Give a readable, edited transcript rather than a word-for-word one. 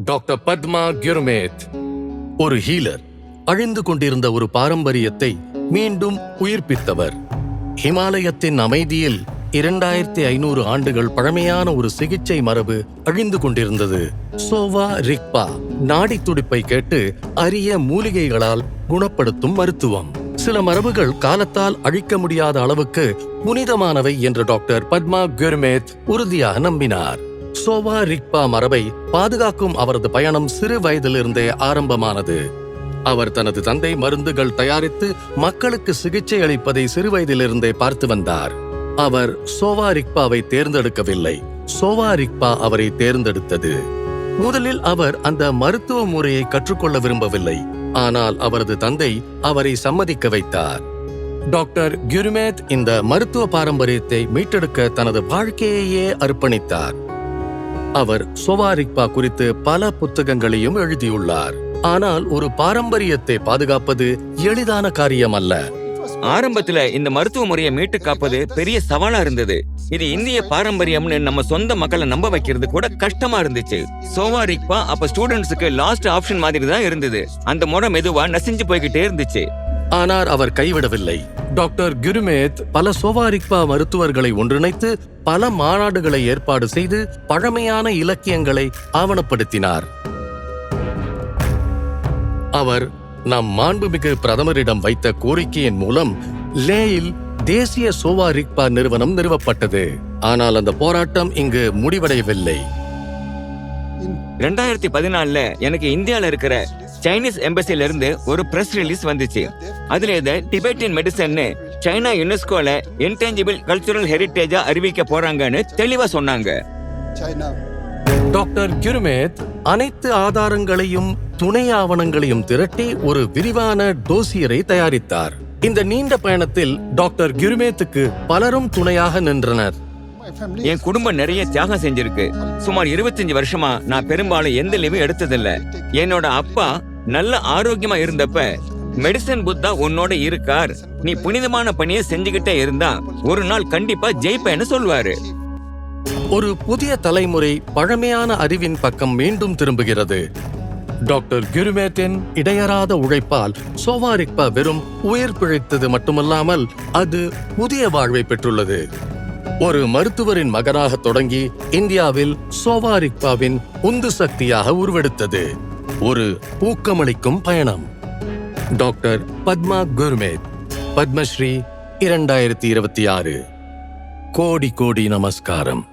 Doctor Padma குர்மேத் ஒரு healer. அழிந்து கொண்டிருந்த ஒரு பாரம்பரியத்தை மீண்டும் உயிர்ப்பித்தவர். ஹிமாலயத்தின் அமைதியில் 2500 ஆண்டுகள் பழமையான ஒரு சிகிச்சை மரபு அழிந்து கொண்டிருந்தது. சோவா ரிக்பா நாடி துடிப்பை கேட்டு அரிய மூலிகைகளால் குணப்படுத்தும் மருத்துவம். சில மரபுகள் காலத்தால் அழிக்க முடியாத அளவுக்கு புனிதமானவை என்று டாக்டர் பத்மா குர்மேத் உறுதியாக நம்பினார். சோவா ரிக்பா மரபை பாதுகாக்கும் அவரது பயணம் சிறு வயதிலிருந்தே ஆரம்பமானது. அவர் தனது தந்தை மருந்துகள் தயாரித்து மக்களுக்கு சிகிச்சை அளிப்பதை சிறுவயதிலிருந்தே பார்த்து வந்தார். அவர் சோவா ரிக்பாவை தேர்ந்தெடுக்கவில்லை, சோவா ரிக்பா அவரை தேர்ந்தெடுத்தது. முதலில் அவர் அந்த மருத்துவ முறையை கற்றுக்கொள்ள விரும்பவில்லை, ஆனால் அவரது தந்தை அவரை சம்மதிக்க வைத்தார். டாக்டர் குர்மேத் இந்த மருத்துவ பாரம்பரியத்தை மீட்டெடுக்க தனது வாழ்க்கையையே அர்ப்பணித்தார். அவர் சோவா ரிக்பா குறித்து பல புத்தகங்களையும் எழுதியுள்ளார். ஆனால் ஒரு பாரம்பரியத்தை பாதுகாப்பது எளிதான காரியம் அல்ல. ஆரம்பத்துல இந்த மருத்துவ முறையை மீட்டு காப்பது பெரிய சவாலா இருந்தது. இது இந்திய பாரம்பரியம்னு நம்ம சொந்த மக்களை நம்ப வைக்கிறது கூட கஷ்டமா இருந்துச்சு. சோவா ரிக்பா அப்ப ஸ்டூடெண்ட்ஸுக்கு லாஸ்ட் ஆப்ஷன் மாதிரி தான் இருந்தது. அந்த முறை மெதுவா நசிஞ்சு போய்கிட்டே இருந்துச்சு. ஆனால் அவர் கைவிடவில்லை. டாக்டர் குர்மேத் பல சோவா ரிக்பா மருத்துவர்களை ஒன்றிணைத்து பல மாநாடுகளை ஏற்பாடு செய்து பழமையான இலக்கியங்களை ஆவணப்படுத்தினார். அவர் நம் மாண்புமிகு பிரதமரிடம் வைத்த கோரிக்கையின் மூலம் லேயில் தேசிய சோவா ரிக்பா நிறுவனம் நிறுவப்பட்டது. ஆனால் அந்த போராட்டம் இங்கு முடிவடையவில்லை. 2014 எனக்கு இந்தியால இருக்கிற சைனீஸ் எம்பசில இருந்து ஒரு பிரஸ் ரிலீஸ் வந்துச்சு. அதுல இத டிபெட்டியன் மெடிசன் சைனா யுனெஸ்கோல இன்டேஞ்சிபிள் கல்ச்சுரல் ஹெரிட்டேஜா அறிவிக்க போறாங்கன்னு தெளிவா சொன்னாங்க. டாக்டர் குர்மேத் அனைத்து ஆதாரங்களையும் துணை ஆவணங்களையும் திரட்டி ஒரு விரிவான டோசியரை தயாரித்தார். இந்த நீண்ட பயணத்தில் டாக்டர் குர்மேத்துக்கு பலரும் துணையாக நின்றனர். என் குடும்பம் நிறைய தியாகம் செஞ்சிருக்கு. சுமார் 25 வருஷமா நான் பெரும்பாலும் எந்த லீவும் எடுத்ததில்ல. என்னோட அப்பா நல்ல ஆரோக்கியமா இருந்தப்ப மெடிசன் புத்தா உன்னோட இருக்கார், நீ புனிதமான பணியை செஞ்சுக்கிட்டே இருந்தா ஒரு நாள் கண்டிப்பா ஜெயிப்பேன்னு சொல்வாரு. ஒரு புதிய தலைமுறை பழமையான அறிவின் பக்கம் மீண்டும் திரும்புகிறது. டாக்டர் குர்மேத்தின் இடையறாத உழைப்பால் சோவா ரிக்பா வெறும் உயிர் பிழைத்தது மட்டுமல்லாமல் அது புதிய வாழ்வை பெற்றுள்ளது. ஒரு மருத்துவரின் மகனாக தொடங்கி இந்தியாவில் சோவா ரிக்பாவின் உந்து சக்தியாக உருவெடுத்தது. ஒரு ஊக்கமளிக்கும் பயணம். டாக்டர் பத்மா குர்மேத், பத்மஸ்ரீ 2026. கோடி கோடி நமஸ்காரம்.